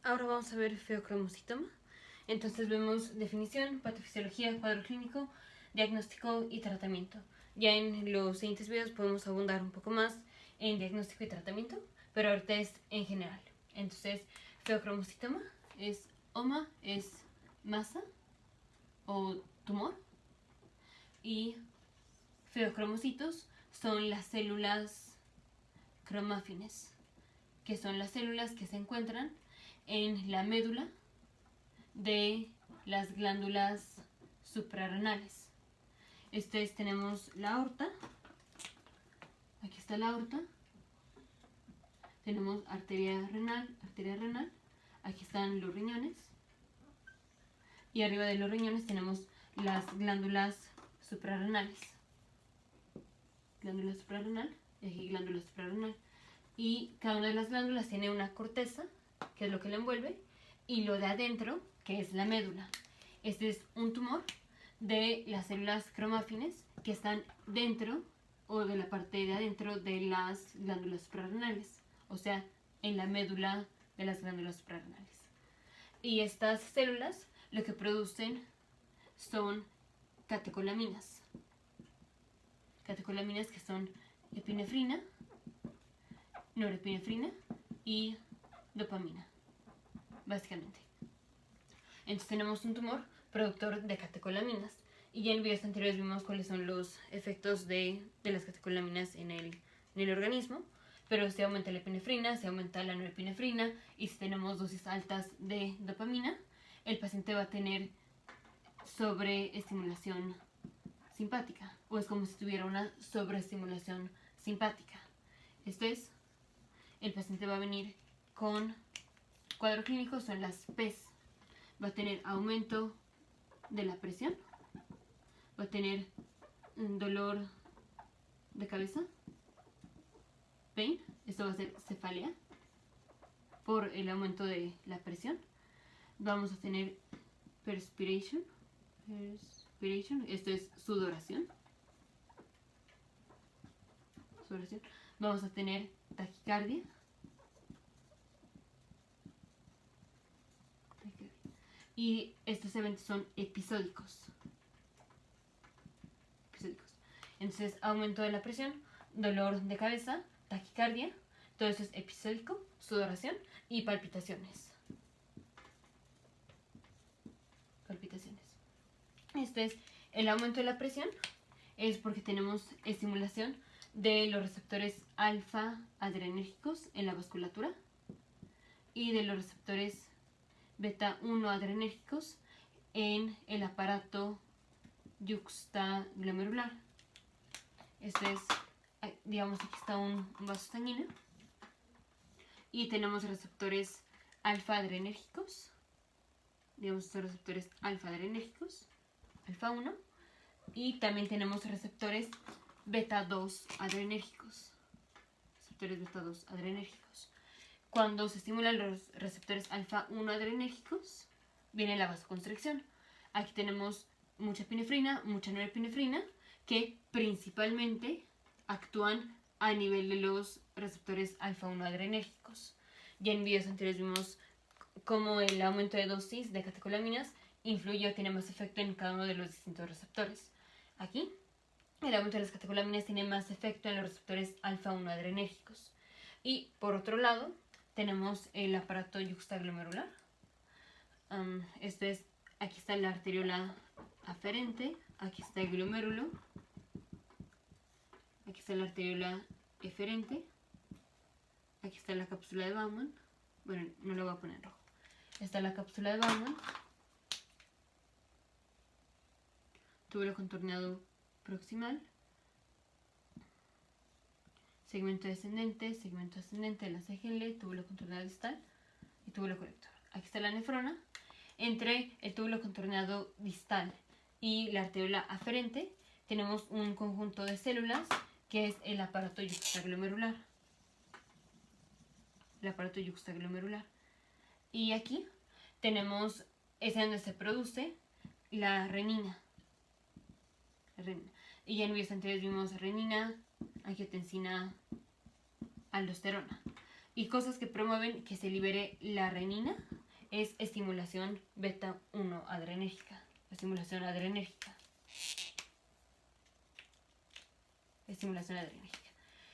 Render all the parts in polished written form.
Ahora vamos a ver feocromocitoma. Entonces vemos definición, patofisiología, cuadro clínico, diagnóstico y tratamiento. Ya en los siguientes videos podemos abundar un poco más en diagnóstico y tratamiento, pero ahorita es en general. Entonces, feocromocitoma es oma, es masa o tumor, y feocromocitos son las células cromáfines, que son las células que se encuentran en la médula de las glándulas suprarrenales. Tenemos la aorta, aquí está la aorta, tenemos arteria renal, aquí están los riñones, y arriba de los riñones tenemos las glándulas suprarrenales, glándula suprarrenal, y glándula suprarrenal, y cada una de las glándulas tiene una corteza, que es lo que la envuelve, y lo de adentro, que es la médula. Este es un tumor de las células cromáfines que están dentro o de la parte de adentro de las glándulas suprarrenales, o sea, en la médula de las glándulas suprarrenales. Y estas células lo que producen son catecolaminas. Catecolaminas que son epinefrina, norepinefrina y dopamina, básicamente. Entonces tenemos un tumor productor de catecolaminas, y ya en videos anteriores vimos cuáles son los efectos de las catecolaminas en el organismo, pero si aumenta la epinefrina, si aumenta la norepinefrina, y si tenemos dosis altas de dopamina, el paciente va a tener sobreestimulación simpática, o es como si tuviera una sobreestimulación simpática. El paciente va a venir con cuadro clínico, son las PES. Va a tener aumento de la presión, va a tener un dolor de cabeza, pain, esto va a ser cefalea por el aumento de la presión. Vamos a tener perspiration, esto es sudoración. Vamos a tener taquicardia, y estos eventos son episódicos. Entonces, aumento de la presión, dolor de cabeza, taquicardia, todo eso es episódico, sudoración y palpitaciones. El aumento de la presión es porque tenemos estimulación de los receptores alfa adrenérgicos en la vasculatura y de los receptores beta 1 adrenérgicos en el aparato yuxtaglomerular. Digamos, aquí está un vaso sanguíneo y tenemos receptores alfa adrenérgicos, digamos, estos receptores alfa adrenérgicos, alfa 1, y también tenemos receptores beta 2 adrenérgicos. Cuando se estimulan los receptores alfa 1 adrenérgicos, viene la vasoconstricción. Aquí tenemos mucha epinefrina, mucha norepinefrina, que principalmente actúan a nivel de los receptores alfa 1 adrenérgicos. Ya en videos anteriores vimos cómo el aumento de dosis de catecolaminas influye o tiene más efecto en cada uno de los distintos receptores. Aquí, el aumento de las catecolaminas tiene más efecto en los receptores alfa 1 adrenérgicos. Y por otro lado, tenemos el aparato yuxtaglomerular. Aquí está la arteriola aferente, aquí está el glomérulo, aquí está la arteriola eferente, aquí está la cápsula de Bowman. Bueno, no lo voy a poner en rojo. Está la cápsula de Bowman, túbulo contorneado proximal, segmento ascendente de la CGL, túbulo contorneado distal y túbulo colector. Aquí está la nefrona. Entre el túbulo contorneado distal y la arteriola aferente tenemos un conjunto de células que es el aparato yuxtaglomerular. Y aquí tenemos, es donde se produce la renina. Y ya en videos anteriores vimos renina, angiotensina, aldosterona. Y cosas que promueven que se libere la renina es estimulación beta 1 adrenérgica. Estimulación adrenérgica. Estimulación adrenérgica.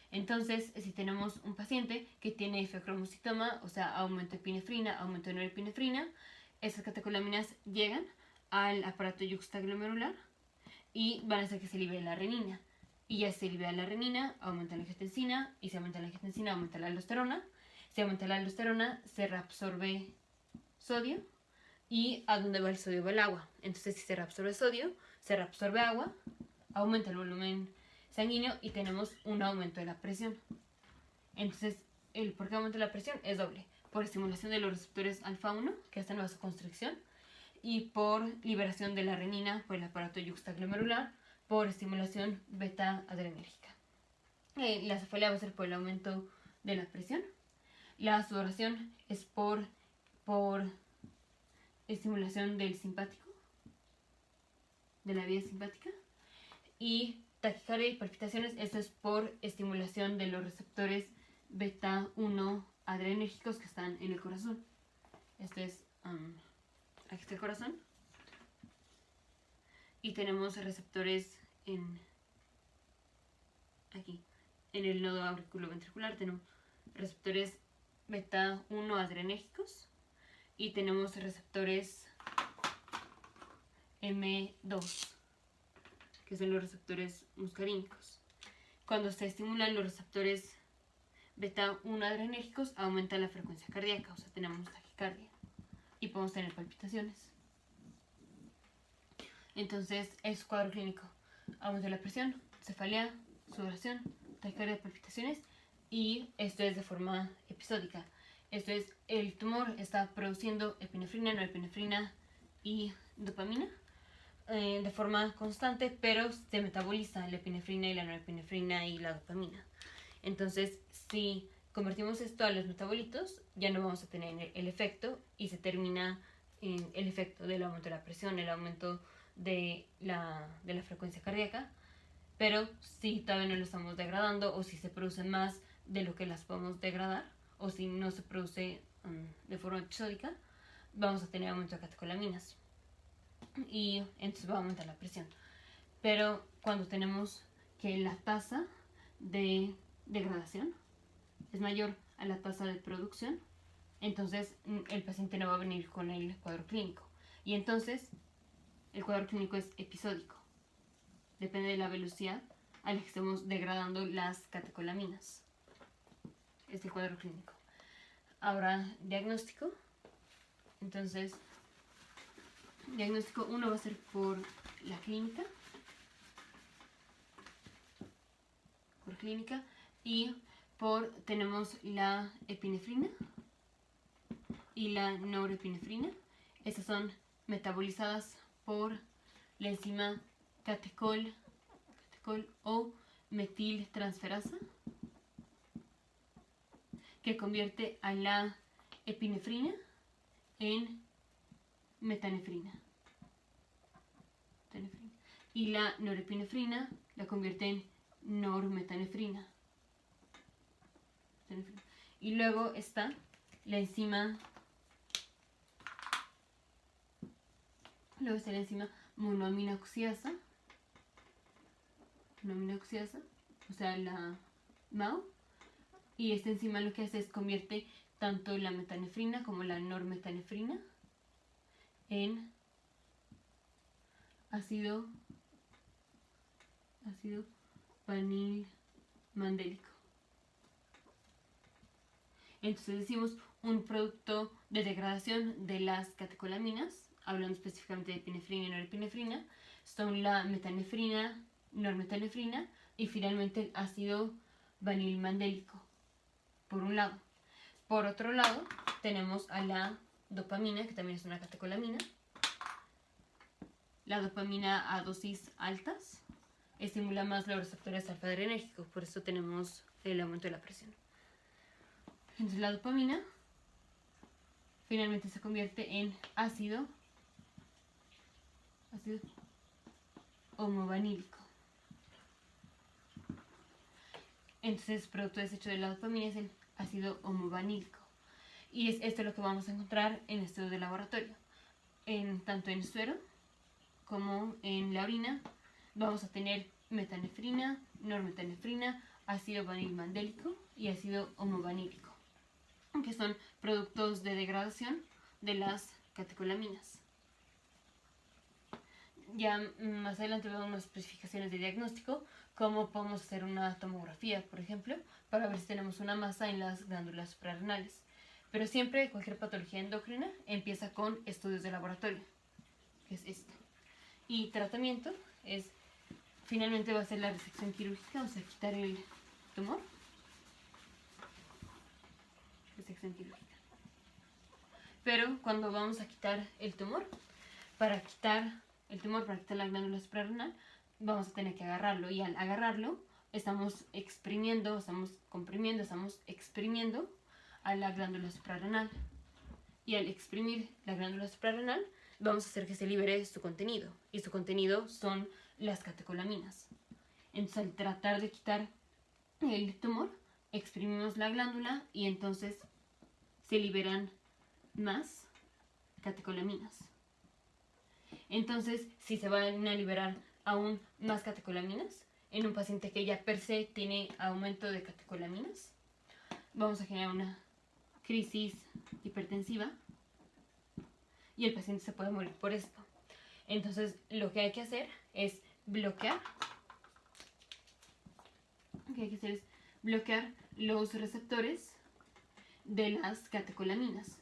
Entonces, si tenemos un paciente que tiene fibromuscitoma, o sea, aumento de epinefrina, aumento de norepinefrina, esas catecolaminas llegan al aparato yuxtaglomerular y van a hacer que se libere la renina. Y ya se libera la renina, aumenta la angiotensina, y si aumenta la angiotensina, aumenta la aldosterona. Si aumenta la aldosterona, se reabsorbe sodio, y ¿a dónde va el sodio? Va el agua. Entonces, si se reabsorbe sodio, se reabsorbe agua, aumenta el volumen sanguíneo y tenemos un aumento de la presión. Entonces, el por qué aumenta la presión es doble. Por estimulación de los receptores alfa 1, que hacen vasoconstricción, y por liberación de la renina por el aparato yuxtaglomerular, por estimulación beta adrenérgica. La cefalea va a ser por el aumento de la presión. La sudoración es por estimulación del simpático, de la vía simpática. Y taquicardia y palpitaciones, esto es por estimulación de los receptores beta 1 adrenérgicos que están en el corazón. Este es, aquí está el corazón. Y tenemos receptores aquí, en el nodo auriculoventricular, tenemos receptores beta 1 adrenérgicos y tenemos receptores M2, que son los receptores muscarínicos. Cuando se estimulan los receptores beta 1 adrenérgicos, aumenta la frecuencia cardíaca, o sea, tenemos taquicardia y podemos tener palpitaciones. Entonces, es cuadro clínico: aumento de la presión, cefalea, sudoración, taquicardia, palpitaciones, y esto es de forma episódica. Esto es, el tumor está produciendo epinefrina, norepinefrina y dopamina de forma constante, pero se metaboliza la epinefrina y la norepinefrina y la dopamina. Entonces, si convertimos esto a los metabolitos, ya no vamos a tener el efecto y se termina el efecto del aumento de la presión, el aumento de la frecuencia cardíaca. Pero si todavía no lo estamos degradando, o si se produce más de lo que las podemos degradar, o si no se produce de forma episódica, vamos a tener aumento de catecolaminas y entonces va a aumentar la presión. Pero cuando tenemos que la tasa de degradación es mayor a la tasa de producción, entonces el paciente no va a venir con el cuadro clínico. Y entonces el cuadro clínico es episódico. Depende de la velocidad a la que estemos degradando las catecolaminas. Este es el cuadro clínico. Ahora, diagnóstico. Entonces, diagnóstico 1 va a ser por la clínica. Por clínica. Y tenemos la epinefrina y la norepinefrina. Estas son metabolizadas por la enzima catecol o metiltransferasa, que convierte a la epinefrina en metanefrina. Y la norepinefrina la convierte en normetanefrina. Y luego está la enzima monoamina oxidasa, o sea, la MAO. Y esta enzima lo que hace es convierte tanto la metanefrina como la normetanefrina en ácido vanilmandélico. Entonces decimos un producto de degradación de las catecolaminas, hablando específicamente de epinefrina y norepinefrina, son la metanefrina, normetanefrina y finalmente el ácido vanilmandélico, por un lado. Por otro lado, tenemos a la dopamina, que también es una catecolamina. La dopamina a dosis altas estimula más los receptores alfa-adrenérgicos, por eso tenemos el aumento de la presión. Entonces la dopamina finalmente se convierte en ácido homovanílico. Entonces el producto desecho de la dopamina es el ácido homovanílico. Y es esto lo que vamos a encontrar en estudio de laboratorio. Tanto en suero como en la orina vamos a tener metanefrina, normetanefrina, ácido vanilmandélico y ácido homovanílico, que son productos de degradación de las catecolaminas. Ya más adelante vemos unas especificaciones de diagnóstico, como podemos hacer una tomografía, por ejemplo, para ver si tenemos una masa en las glándulas suprarrenales. Pero siempre cualquier patología endocrina empieza con estudios de laboratorio, que es esto. Y tratamiento es, finalmente va a ser la resección quirúrgica, vamos a quitar el tumor. Resección quirúrgica. Pero cuando vamos a quitar el tumor, para quitar la glándula suprarrenal, vamos a tener que agarrarlo. Y al agarrarlo, estamos exprimiendo, estamos comprimiendo, estamos exprimiendo a la glándula suprarrenal. Y al exprimir la glándula suprarrenal, vamos a hacer que se libere su contenido. Y su contenido son las catecolaminas. Entonces, al tratar de quitar el tumor, exprimimos la glándula y entonces se liberan más catecolaminas. Entonces, si se van a liberar aún más catecolaminas en un paciente que ya per se tiene aumento de catecolaminas, vamos a generar una crisis hipertensiva y el paciente se puede morir por esto. Entonces, lo que hay que hacer es bloquear. Lo que hay que hacer es bloquear los receptores de las catecolaminas.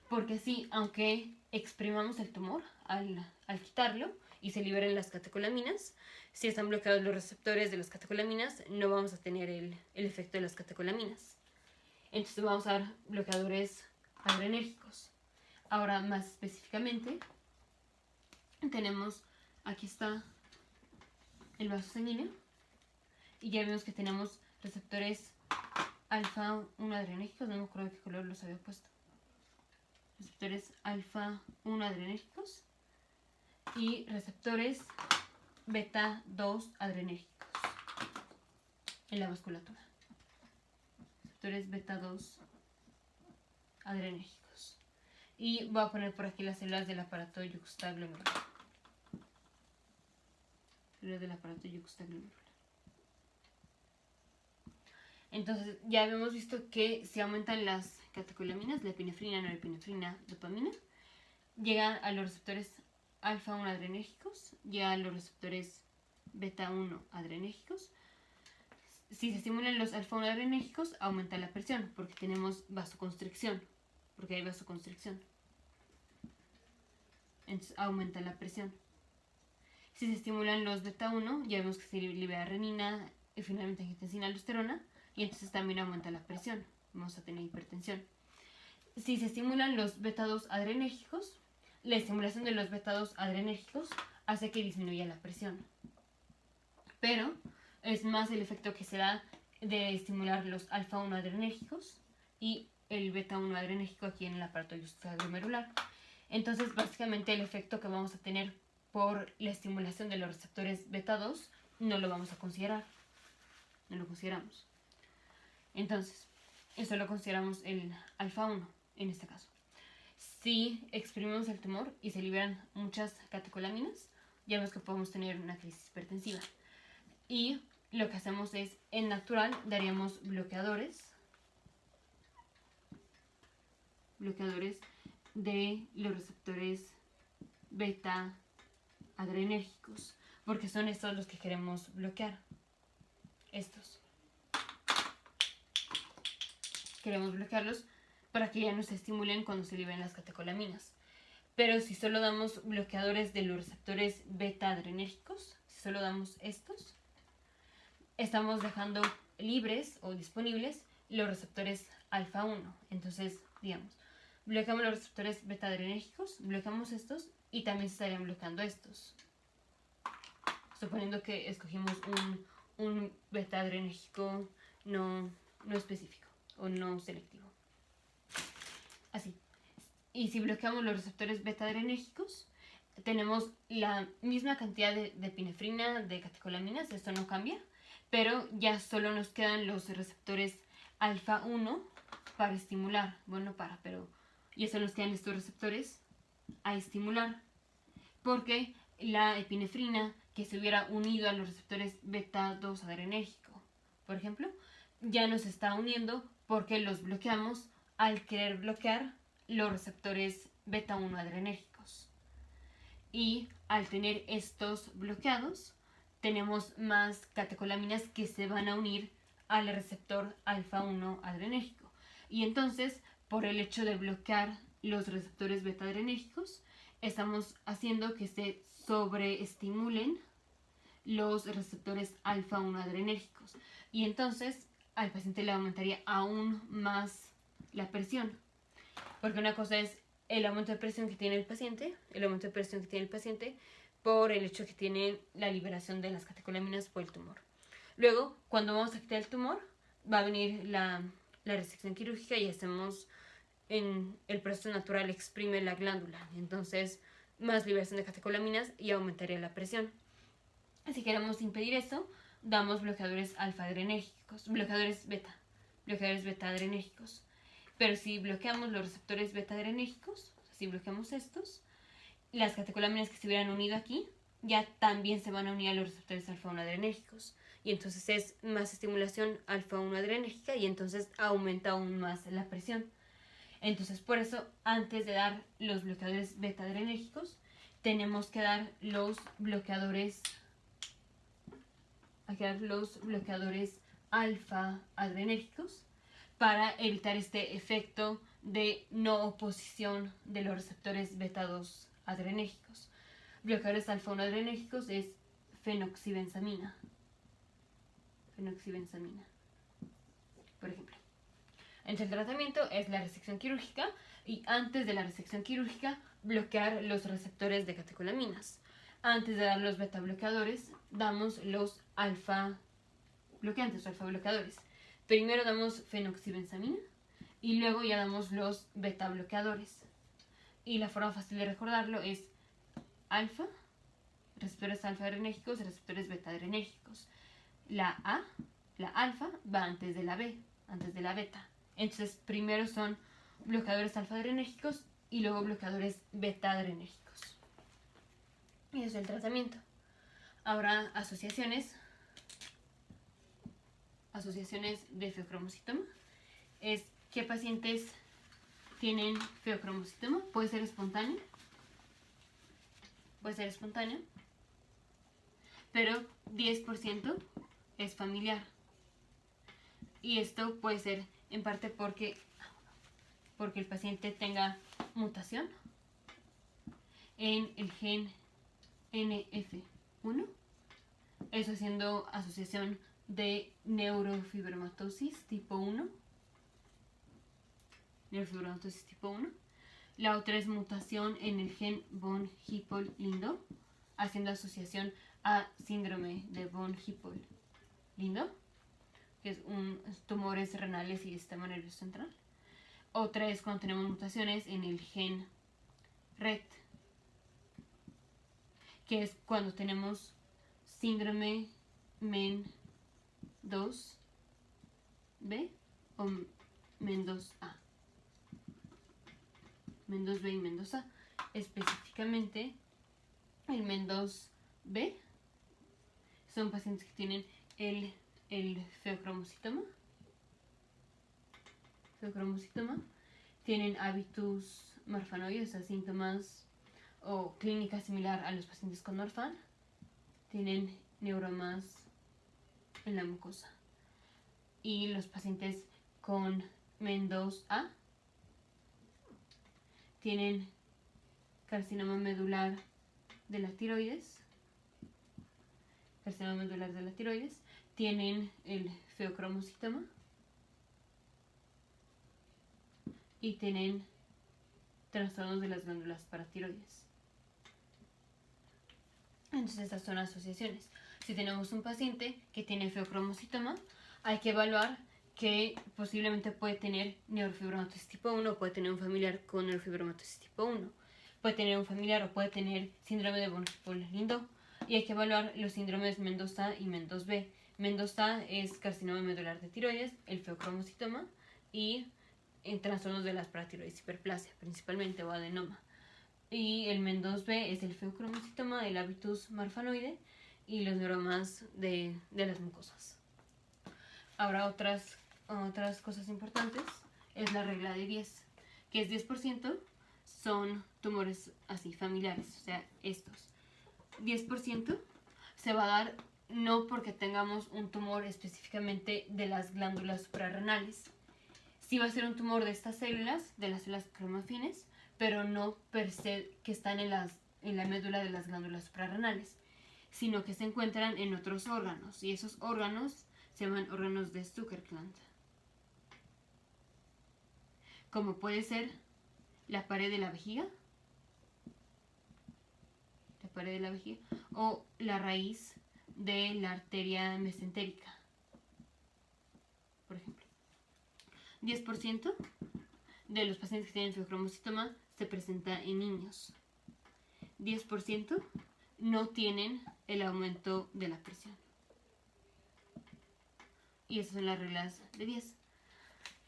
Porque así, aunque exprimamos el tumor al quitarlo y se liberen las catecolaminas, si están bloqueados los receptores de las catecolaminas, no vamos a tener el efecto de las catecolaminas. Entonces vamos a dar bloqueadores adrenérgicos. Ahora, más específicamente, tenemos, aquí está el vaso sanguíneo, y ya vemos que tenemos receptores alfa 1 adrenérgicos, no me acuerdo de qué color los había puesto. Receptores alfa 1 adrenérgicos y receptores beta 2 adrenérgicos en la vasculatura. Receptores beta 2 adrenérgicos. Y voy a poner por aquí las células del aparato yuxtaglomerular. Células del aparato yuxtaglomerular. Entonces, ya habíamos visto que si aumentan las catecolaminas, la epinefrina, norepinefrina, dopamina, llegan a los receptores alfa 1 adrenérgicos, llegan a los receptores beta 1 adrenérgicos. Si se estimulan los alfa 1 adrenérgicos, aumenta la presión, porque tenemos vasoconstricción, porque hay vasoconstricción. Entonces, aumenta la presión. Si se estimulan los beta 1, ya vemos que se libera renina y finalmente angiotensina, aldosterona, y entonces también aumenta la presión. Vamos a tener hipertensión. Si se estimulan los beta 2 adrenérgicos, la estimulación de los beta 2 adrenérgicos hace que disminuya la presión. Pero es más el efecto que se da de estimular los alfa 1 adrenérgicos y el beta 1 adrenérgico aquí en el aparato yuxtaglomerular. Entonces, básicamente el efecto que vamos a tener por la estimulación de los receptores beta 2 no lo vamos a considerar. No lo consideramos. Entonces, eso lo consideramos el alfa 1 en este caso. Si exprimimos el tumor y se liberan muchas catecolaminas, ya vemos que podemos tener una crisis hipertensiva. Y lo que hacemos es, en natural, daríamos bloqueadores de los receptores beta adrenérgicos, porque son estos los que queremos bloquear. Estos. Queremos bloquearlos para que ya no se estimulen cuando se liberen las catecolaminas. Pero si solo damos bloqueadores de los receptores beta adrenérgicos, si solo damos estos, estamos dejando libres o disponibles los receptores alfa 1. Entonces, digamos, bloqueamos los receptores beta adrenérgicos, bloqueamos estos y también se estarían bloqueando estos. Suponiendo que escogimos un beta adrenérgico no específico o no selectivo. Así. Y si bloqueamos los receptores beta adrenérgicos, tenemos la misma cantidad de epinefrina, de catecolaminas, esto no cambia, pero ya solo nos quedan los receptores alfa 1 para estimular, bueno, pero ya se nos quedan estos receptores a estimular, porque la epinefrina que se hubiera unido a los receptores beta 2 adrenérgico, por ejemplo, ya nos está uniendo porque los bloqueamos al querer bloquear los receptores beta 1 adrenérgicos. Y al tener estos bloqueados, tenemos más catecolaminas que se van a unir al receptor alfa 1 adrenérgico. Y entonces, por el hecho de bloquear los receptores beta adrenérgicos, estamos haciendo que se sobreestimulen los receptores alfa 1 adrenérgicos. Y entonces al paciente le aumentaría aún más la presión. Porque una cosa es el aumento de presión que tiene el paciente, por el hecho que tiene la liberación de las catecolaminas por el tumor. Luego, cuando vamos a quitar el tumor, va a venir la resección quirúrgica y hacemos en el proceso natural, exprime la glándula. Entonces, más liberación de catecolaminas y aumentaría la presión. Si queremos impedir eso, damos bloqueadores alfa adrenérgicos, bloqueadores beta adrenérgicos. Pero si bloqueamos los receptores beta adrenérgicos, si bloqueamos estos, las catecolaminas que se hubieran unido aquí ya también se van a unir a los receptores alfa 1 adrenérgicos. Y entonces es más estimulación alfa 1 adrenérgica y entonces aumenta aún más la presión. Entonces por eso, antes de dar los bloqueadores beta adrenérgicos, tenemos que dar los bloqueadores alfa adrenérgicos para evitar este efecto de no oposición de los receptores beta 2 adrenérgicos. Bloqueadores alfa 1 adrenérgicos es fenoxibenzamina, por ejemplo. Entonces el tratamiento es la resección quirúrgica y antes de la resección quirúrgica bloquear los receptores de catecolaminas. Antes de dar los beta bloqueadores, damos los alfa bloqueantes o alfa bloqueadores. Primero damos fenoxibenzamina y luego ya damos los beta bloqueadores. Y la forma fácil de recordarlo es alfa, receptores alfa adrenérgicos y receptores beta adrenérgicos. La alfa va antes de la B, antes de la beta. Entonces primero son bloqueadores alfa adrenérgicos y luego bloqueadores beta adrenérgicos. Y eso es el tratamiento. Ahora asociaciones de feocromocitoma. Es qué pacientes tienen feocromocitoma. Puede ser espontáneo, pero 10% es familiar. Y esto puede ser en parte porque el paciente tenga mutación en el gen NF1, eso haciendo asociación de neurofibromatosis tipo 1. La otra es mutación en el gen von Hippel-Lindau, haciendo asociación a síndrome de von Hippel-Lindau, que es tumores renales y sistema nervioso central. Otra es cuando tenemos mutaciones en el gen RET, que es cuando tenemos síndrome MEN2B o MEN2A. MEN2B y MEN2A. Específicamente, el MEN2B son pacientes que tienen el feocromocitoma. Tienen hábitus marfanoide, o sea, síntomas o clínica similar a los pacientes con Marfan. Tienen neuromas en la mucosa. Y los pacientes con MEN2A tienen carcinoma medular de la tiroides. Tienen el feocromocitoma y tienen trastornos de las glándulas paratiroides. Entonces estas son asociaciones. Si tenemos un paciente que tiene feocromocitoma, hay que evaluar que posiblemente puede tener neurofibromatosis tipo 1 o puede tener un familiar con neurofibromatosis tipo 1. Puede tener un familiar o puede tener síndrome de von Hippel-Lindau. Y hay que evaluar los síndromes MEN2A y MEN2B. MEN2A es carcinoma medular de tiroides, el feocromocitoma, y en trastornos de la paratiroides hiperplasia, principalmente, o adenoma. Y el MEN2B es el feocromocitoma del habitus marfanoide y los neuromas de las mucosas. Ahora otras cosas importantes es la regla de 10, que es 10% son tumores así familiares, o sea, estos. 10% se va a dar no porque tengamos un tumor específicamente de las glándulas suprarrenales. Sí va a ser un tumor de estas células, de las células cromafines, pero no per se que están en la médula de las glándulas suprarrenales, sino que se encuentran en otros órganos, y esos órganos se llaman órganos de Zuckerklant, como puede ser la pared de la vejiga, o la raíz de la arteria mesentérica, por ejemplo. 10% de los pacientes que tienen feocromocitoma se presenta en niños. 10% no tienen el aumento de la presión. Y esas son las reglas de 10.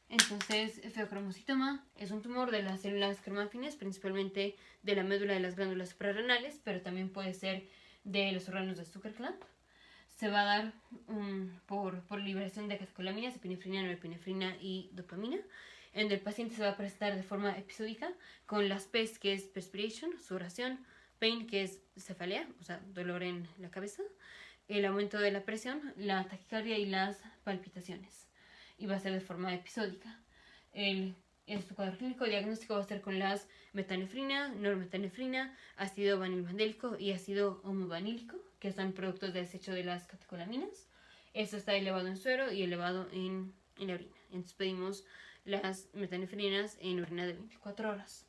Entonces, feocromocitoma es un tumor de las células cromafines, principalmente de la médula de las glándulas suprarrenales, pero también puede ser de los órganos de Zuckerklant. Se va a dar por liberación de catecolaminas, epinefrina, norepinefrina y dopamina, en el paciente se va a presentar de forma episódica con las PES, que es perspiration, sudoración, pain, que es cefalea, o sea, dolor en la cabeza, el aumento de la presión, la taquicardia y las palpitaciones. Y va a ser de forma episódica. El cuadro clínico diagnóstico va a ser con las metanefrina, normetanefrina, ácido vanilvandélico y ácido homovanílico, que son productos de desecho de las catecolaminas. Esto está elevado en suero y elevado en la orina. Entonces pedimos las metanefrinas en orina de 24 horas.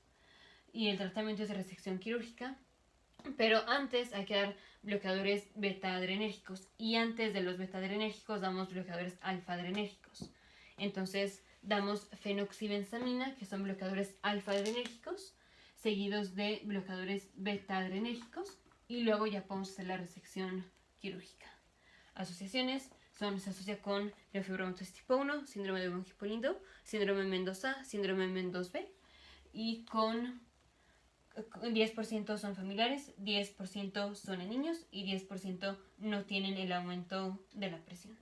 Y el tratamiento es de resección quirúrgica, pero antes hay que dar bloqueadores beta-adrenérgicos, y antes de los beta-adrenérgicos damos bloqueadores alfa-adrenérgicos. Entonces damos fenoxibenzamina, que son bloqueadores alfa-adrenérgicos, seguidos de bloqueadores beta-adrenérgicos, y luego ya podemos hacer la resección quirúrgica. Asociaciones se asocia con neofibromatosis tipo 1, síndrome de von Hippel-Lindau, síndrome MEN2A, síndrome MEN2B, y con 10% son familiares, 10% son en niños y 10% no tienen el aumento de la presión.